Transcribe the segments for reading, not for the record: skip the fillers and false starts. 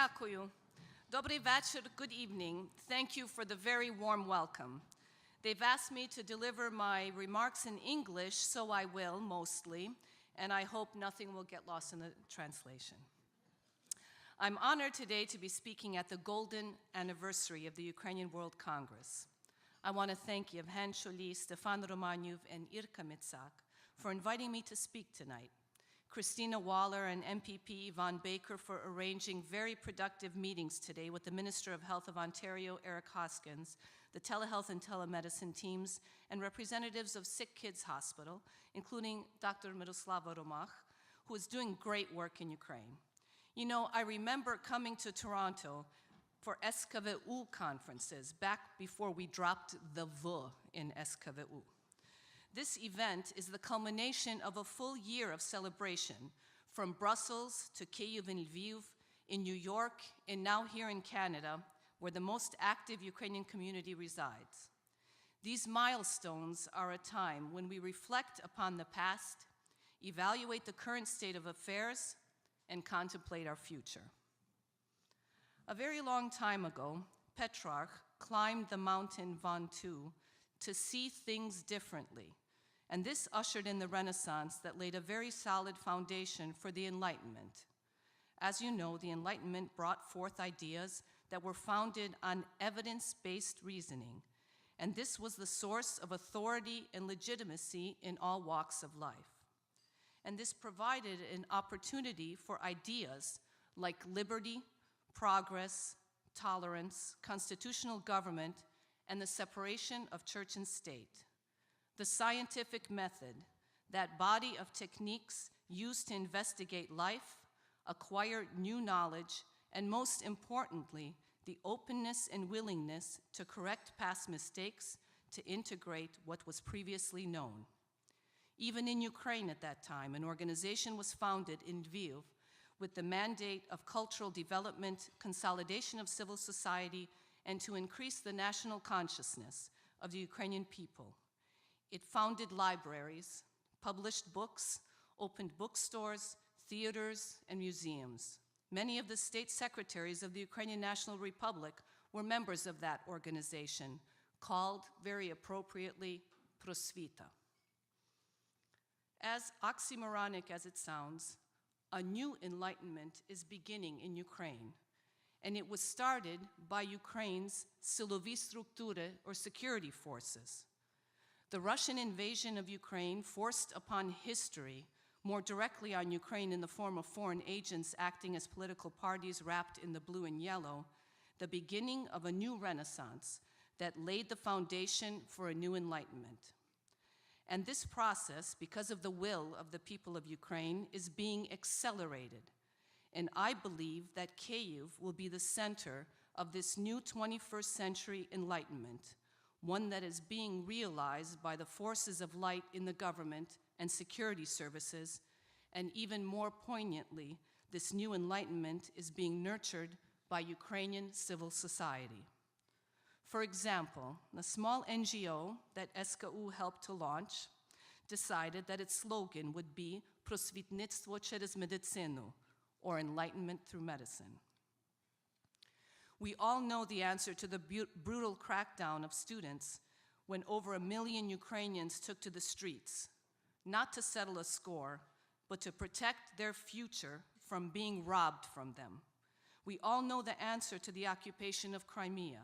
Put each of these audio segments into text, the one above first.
Дякую. Добрий вечір, good evening. Thank you for the very warm welcome. They've asked me to deliver my remarks in English, so I will, mostly, and I hope nothing will get lost in the translation. I'm honored today to be speaking at the golden anniversary of the Ukrainian World Congress. I want to thank Yevhen Sholi, Stefan Romanyov, and Irka Mitsak for inviting me to speak tonight. Christina Waller and MPP Yvonne Baker for arranging very productive meetings today with the Minister of Health of Ontario, Eric Hoskins, the telehealth and telemedicine teams, and representatives of Sick Kids Hospital, including Dr. Miroslava Romach, who is doing great work in Ukraine. You know, I remember coming to Toronto for SKVU conferences back before we dropped the V in SKVU. This event is the culmination of a full year of celebration, from Brussels to Kyiv and Lviv, in New York, and now here in Canada, where the most active Ukrainian community resides. These milestones are a time when we reflect upon the past, evaluate the current state of affairs, and contemplate our future. A very long time ago, Petrarch climbed the mountain Ventoux to see things differently. And this ushered in the Renaissance that laid a very solid foundation for the Enlightenment. As you know, the Enlightenment brought forth ideas that were founded on evidence-based reasoning, and this was the source of authority and legitimacy in all walks of life. And this provided an opportunity for ideas like liberty, progress, tolerance, constitutional government, and the separation of church and state. The scientific method, that body of techniques used to investigate life, acquire new knowledge, and most importantly, the openness and willingness to correct past mistakes, to integrate what was previously known. Even in Ukraine at that time, an organization was founded in Lviv with the mandate of cultural development, consolidation of civil society, and to increase the national consciousness of the Ukrainian people. It founded libraries, published books, opened bookstores, theaters, and museums. Many of the state secretaries of the Ukrainian National Republic were members of that organization, called, very appropriately, Prosvita. As oxymoronic as it sounds, a new enlightenment is beginning in Ukraine, and it was started by Ukraine's silovi struktury, or security forces. The Russian invasion of Ukraine forced upon history, more directly on Ukraine in the form of foreign agents acting as political parties wrapped in the blue and yellow, the beginning of a new renaissance that laid the foundation for a new enlightenment. And this process, because of the will of the people of Ukraine, is being accelerated. And I believe that Kyiv will be the center of this new 21st century enlightenment, one that is being realized by the forces of light in the government and security services, and even more poignantly, this new enlightenment is being nurtured by Ukrainian civil society. For example, a small NGO that SKU helped to launch decided that its slogan would be "Prosvitnitstvo через medicinu," or enlightenment through medicine. We all know the answer to the brutal crackdown of students when over 1 million Ukrainians took to the streets, not to settle a score, but to protect their future from being robbed from them. We all know the answer to the occupation of Crimea.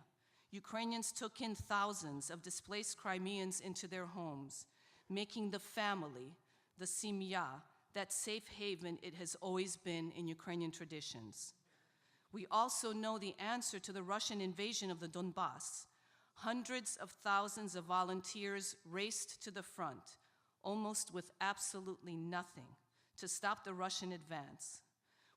Ukrainians took in thousands of displaced Crimeans into their homes, making the family, the simya, that safe haven it has always been in Ukrainian traditions. We also know the answer to the Russian invasion of the Donbass. Hundreds of thousands of volunteers raced to the front, almost with absolutely nothing, to stop the Russian advance.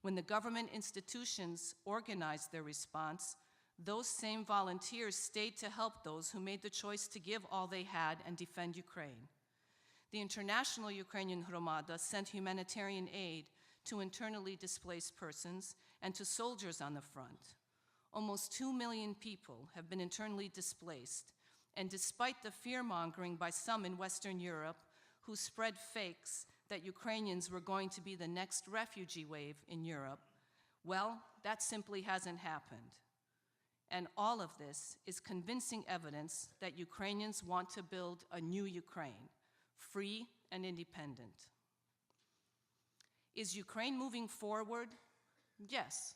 When the government institutions organized their response, those same volunteers stayed to help those who made the choice to give all they had and defend Ukraine. The international Ukrainian Hromada sent humanitarian aid to internally displaced persons and to soldiers on the front. Almost 2 million people have been internally displaced, and despite the fear-mongering by some in Western Europe who spread fakes that Ukrainians were going to be the next refugee wave in Europe, Well, that simply hasn't happened. And all of this is convincing evidence that Ukrainians want to build a new Ukraine, free and independent. Is Ukraine moving forward? Yes.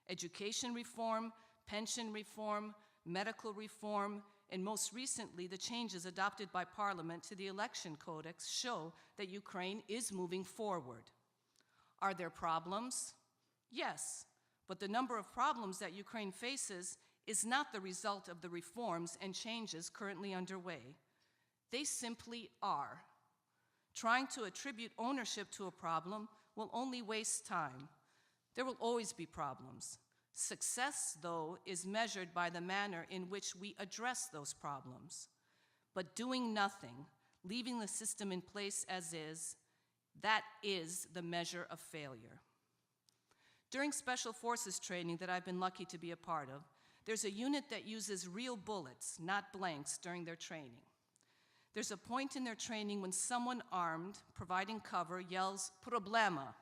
Education reform, pension reform, medical reform, and most recently, the changes adopted by Parliament to the election codex show that Ukraine is moving forward. Are there problems? Yes, but the number of problems that Ukraine faces is not the result of the reforms and changes currently underway. They simply are. Trying to attribute ownership to a problem will only waste time. There will always be problems. Success, though, is measured by the manner in which we address those problems. But doing nothing, leaving the system in place as is, that is the measure of failure. During Special Forces training that I've been lucky to be a part of, there's a unit that uses real bullets, not blanks, during their training. There's a point in their training when someone armed, providing cover, yells, "Problema,"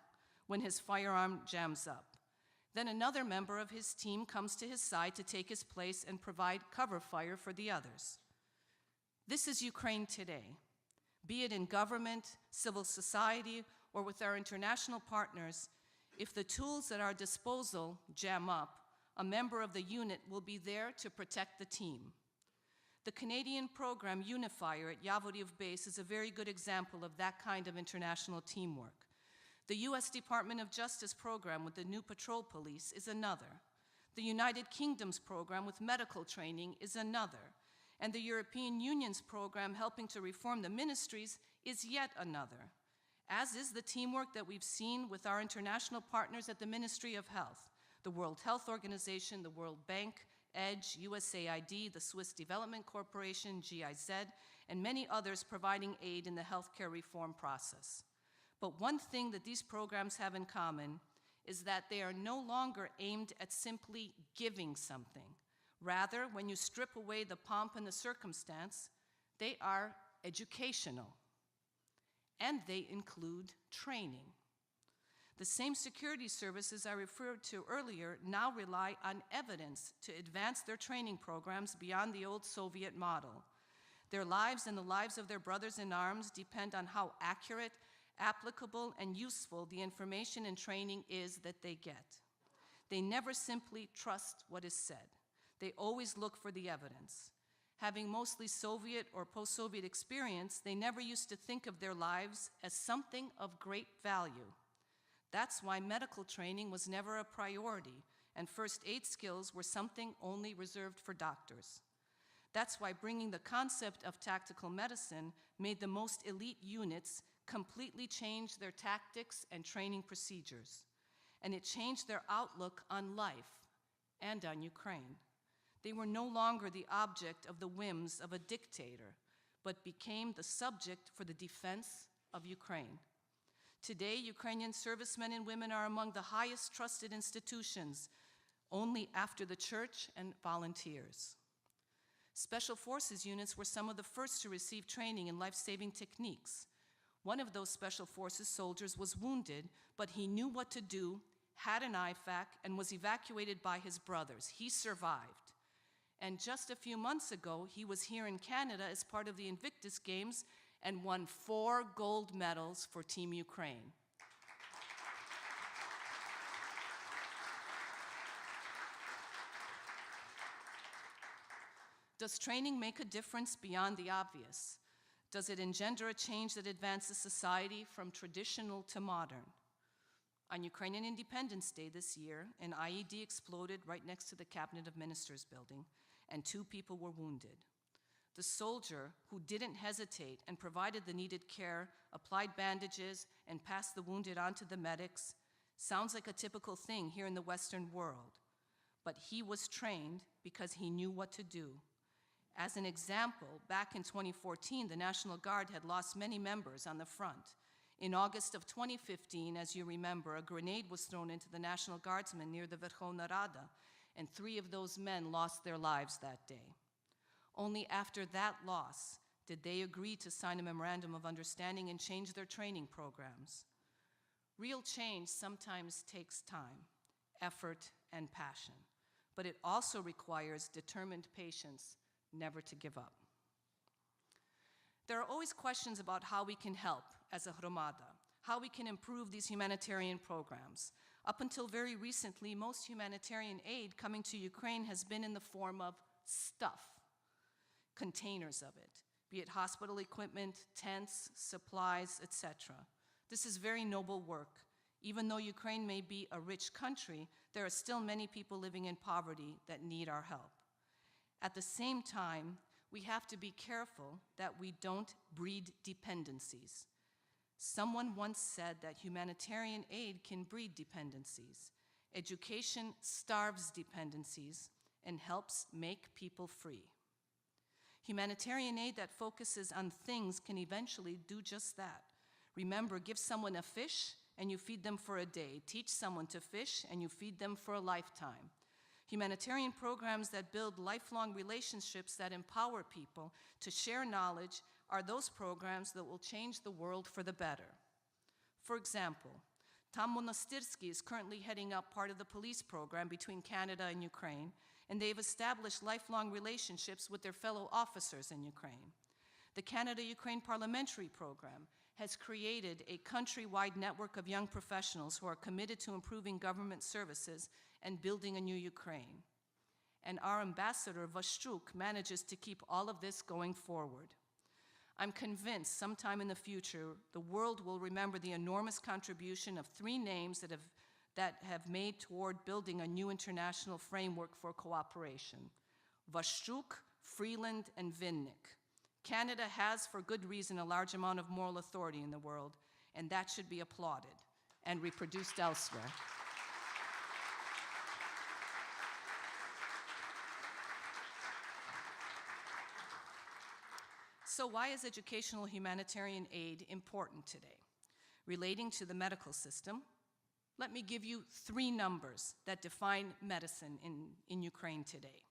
when his firearm jams up. Then another member of his team comes to his side to take his place and provide cover fire for the others. This is Ukraine today. Be it in government, civil society, or with our international partners, if the tools at our disposal jam up, a member of the unit will be there to protect the team. The Canadian program Unifier at Yavoriv Base is a very good example of that kind of international teamwork. The US Department of Justice program with the new patrol police is another. The United Kingdom's program with medical training is another. And the European Union's program helping to reform the ministries is yet another, as is the teamwork that we've seen with our international partners at the Ministry of Health, the World Health Organization, the World Bank, EDGE, USAID, the Swiss Development Corporation, GIZ, and many others providing aid in the healthcare reform process. But one thing that these programs have in common is that they are no longer aimed at simply giving something. Rather, when you strip away the pomp and the circumstance, they are educational. And they include training. The same security services I referred to earlier now rely on evidence to advance their training programs beyond the old Soviet model. Their lives and the lives of their brothers in arms depend on how accurate, applicable, and useful the information and training is that they get. They never simply trust what is said. They always look for the evidence. Having mostly Soviet or post-Soviet experience, they never used to think of their lives as something of great value. That's why medical training was never a priority, and first aid skills were something only reserved for doctors. That's why bringing the concept of tactical medicine made the most elite units completely change their tactics and training procedures. And it changed their outlook on life and on Ukraine. They were no longer the object of the whims of a dictator, but became the subject for the defense of Ukraine. Today, Ukrainian servicemen and women are among the highest trusted institutions, only after the church and volunteers. Special Forces units were some of the first to receive training in life-saving techniques. One of those Special Forces soldiers was wounded, but he knew what to do, had an IFAC, and was evacuated by his brothers. He survived. And just a few months ago, he was here in Canada as part of the Invictus Games and won 4 gold medals for Team Ukraine. Does training make a difference beyond the obvious? Does it engender a change that advances society from traditional to modern? On Ukrainian Independence Day this year, an IED exploded right next to the Cabinet of Ministers building, and 2 people were wounded. The soldier, who didn't hesitate and provided the needed care, applied bandages, and passed the wounded on to the medics, sounds like a typical thing here in the Western world. But he was trained because he knew what to do. As an example, back in 2014, the National Guard had lost many members on the front. In August of 2015, as you remember, a grenade was thrown into the National Guardsmen near the Verkhovna Rada, and 3 of those men lost their lives that day. Only after that loss did they agree to sign a memorandum of understanding and change their training programs. Real change sometimes takes time, effort, and passion. But it also requires determined patience, never to give up. There are always questions about how we can help as a hromada, how we can improve these humanitarian programs. Up until very recently, most humanitarian aid coming to Ukraine has been in the form of stuff, containers of it, be it hospital equipment, tents, supplies, etc. This is very noble work. Even though Ukraine may be a rich country, there are still many people living in poverty that need our help. At the same time, we have to be careful that we don't breed dependencies. Someone once said that humanitarian aid can breed dependencies. Education starves dependencies and helps make people free. Humanitarian aid that focuses on things can eventually do just that. Remember, give someone a fish and you feed them for a day. Teach someone to fish and you feed them for a lifetime. Humanitarian programs that build lifelong relationships that empower people to share knowledge are those programs that will change the world for the better. For example, Tom Monastyrsky is currently heading up part of the police program between Canada and Ukraine, and they've established lifelong relationships with their fellow officers in Ukraine. The Canada-Ukraine Parliamentary Program has created a countrywide network of young professionals who are committed to improving government services and building a new Ukraine. And our ambassador, Vastruk, manages to keep all of this going forward. I'm convinced sometime in the future, the world will remember the enormous contribution of three names that have made toward building a new international framework for cooperation: Vastruk, Freeland, and Vinnik. Canada has, for good reason, a large amount of moral authority in the world, and that should be applauded and reproduced elsewhere. So why is educational humanitarian aid important today? Relating to the medical system, let me give you three numbers that define medicine in Ukraine today: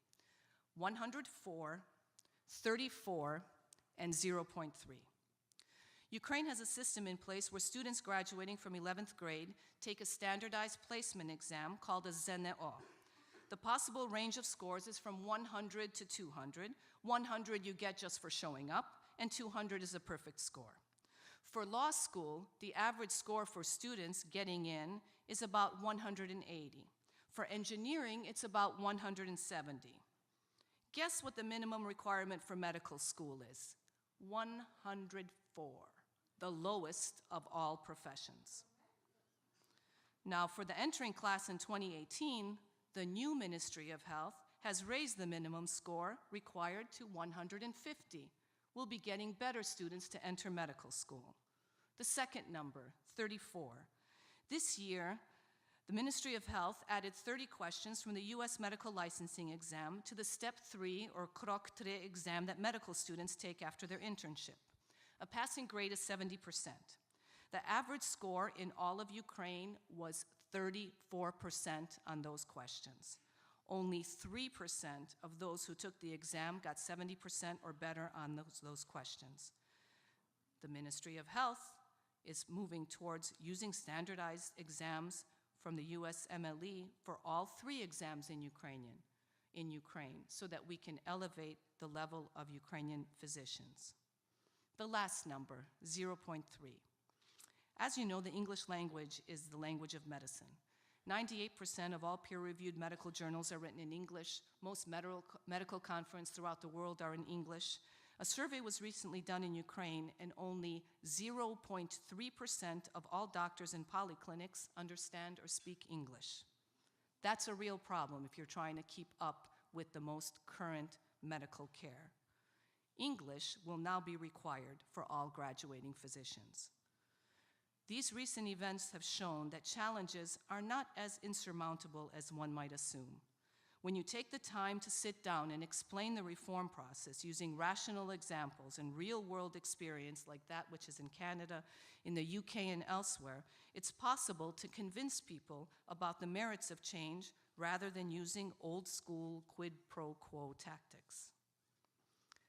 104, 34, and 0.3. Ukraine has a system in place where students graduating from 11th grade take a standardized placement exam called a ZNO. The possible range of scores is from 100 to 200. 100 you get just for showing up, and 200 is a perfect score. For law school, the average score for students getting in is about 180. For engineering, it's about 170. Guess what the minimum requirement for medical school is? 104, the lowest of all professions. Now, for the entering class in 2018, the new Ministry of Health has raised the minimum score required to 150. We'll be getting better students to enter medical school. The second number, 34. This year, the Ministry of Health added 30 questions from the US medical licensing exam to the Step 3 or Krok 3 exam that medical students take after their internship. A passing grade is 70%. The average score in all of Ukraine was 34% on those questions. Only 3% of those who took the exam got 70% or better on those questions. The Ministry of Health is moving towards using standardized exams from the US MLE for all three exams in Ukraine, so that we can elevate the level of Ukrainian physicians. The last number, 0.3. As you know, the English language is the language of medicine. 98% of all peer-reviewed medical journals are written in English. Most medical conferences throughout the world are in English. A survey was recently done in Ukraine, and only 0.3% of all doctors in polyclinics understand or speak English. That's a real problem if you're trying to keep up with the most current medical care. English will now be required for all graduating physicians. These recent events have shown that challenges are not as insurmountable as one might assume. When you take the time to sit down and explain the reform process using rational examples and real-world experience like that which is in Canada, in the UK, and elsewhere, it's possible to convince people about the merits of change rather than using old-school quid pro quo tactics.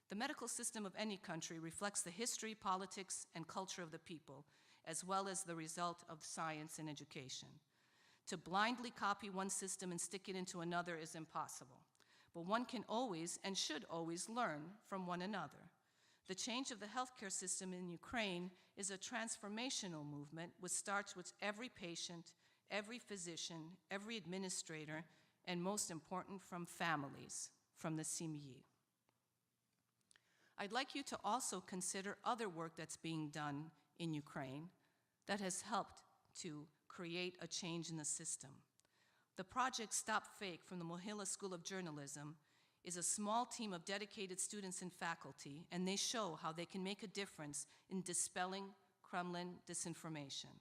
The medical system of any country reflects the history, politics, and culture of the people, as well as the result of science and education. To blindly copy one system and stick it into another is impossible. But one can always and should always learn from one another. The change of the healthcare system in Ukraine is a transformational movement which starts with every patient, every physician, every administrator, and most important, from families, from the семьи. I'd like you to also consider other work that's being done in Ukraine that has helped to create a change in the system. The project Stop Fake from the Mohila School of Journalism is a small team of dedicated students and faculty, and they show how they can make a difference in dispelling Kremlin disinformation.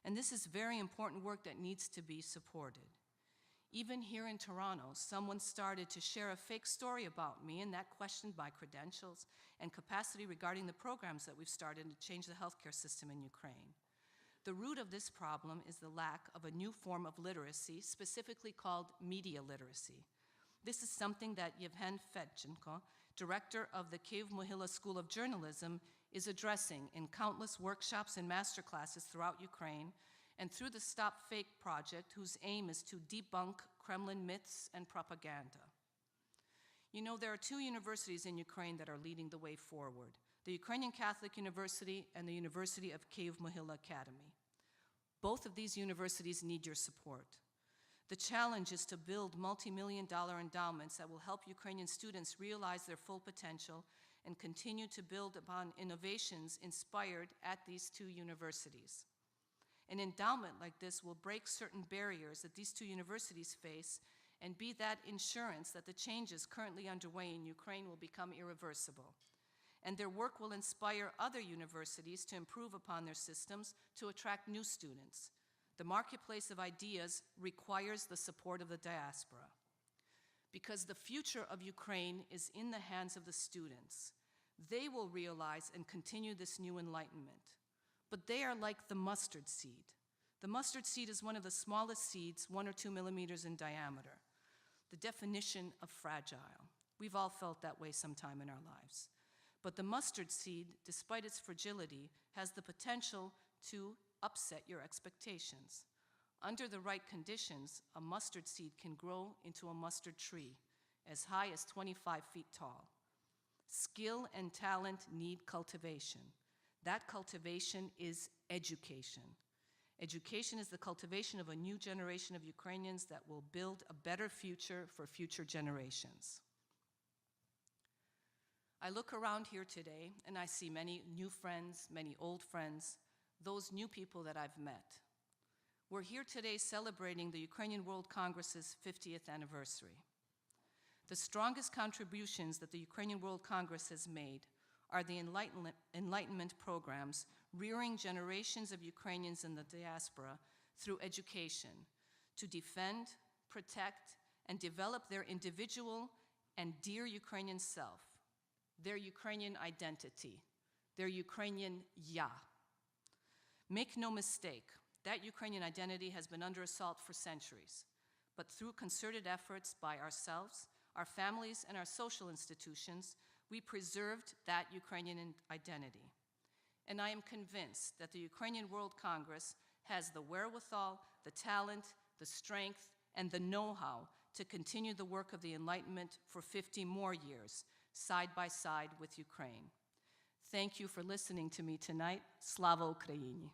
And this is very important work that needs to be supported. Even here in Toronto, someone started to share a fake story about me, and that questioned my credentials and capacity regarding the programs that we've started to change the healthcare system in Ukraine. The root of this problem is the lack of a new form of literacy, specifically called media literacy. This is something that Yevhen Fedchenko, director of the Kyiv-Mohila School of Journalism, is addressing in countless workshops and masterclasses throughout Ukraine, and through the Stop Fake project, whose aim is to debunk Kremlin myths and propaganda. You know, there are two universities in Ukraine that are leading the way forward: the Ukrainian Catholic University and the University of Kyiv-Mohila Academy. Both of these universities need your support. The challenge is to build multi-million-dollar endowments that will help Ukrainian students realize their full potential and continue to build upon innovations inspired at these two universities. An endowment like this will break certain barriers that these two universities face and be that insurance that the changes currently underway in Ukraine will become irreversible. And their work will inspire other universities to improve upon their systems to attract new students. The marketplace of ideas requires the support of the diaspora, because the future of Ukraine is in the hands of the students. They will realize and continue this new enlightenment. But they are like the mustard seed. The mustard seed is one of the smallest seeds, 1 or 2 millimeters in diameter. The definition of fragile. We've all felt that way sometime in our lives. But the mustard seed, despite its fragility, has the potential to upset your expectations. Under the right conditions, a mustard seed can grow into a mustard tree, as high as 25 feet tall. Skill and talent need cultivation. That cultivation is education. Education is the cultivation of a new generation of Ukrainians that will build a better future for future generations. I look around here today and I see many new friends, many old friends, those new people that I've met. We're here today celebrating the Ukrainian World Congress's 50th anniversary. The strongest contributions that the Ukrainian World Congress has made are the enlightenment programs, rearing generations of Ukrainians in the diaspora through education to defend, protect, and develop their individual and dear Ukrainian self, their Ukrainian identity, their Ukrainian ya. Make no mistake, that Ukrainian identity has been under assault for centuries, but through concerted efforts by ourselves, our families, and our social institutions, we preserved that Ukrainian identity. And I am convinced that the Ukrainian World Congress has the wherewithal, the talent, the strength, and the know-how to continue the work of the Enlightenment for 50 more years, side by side with Ukraine. Thank you for listening to me tonight. Slava Ukraini!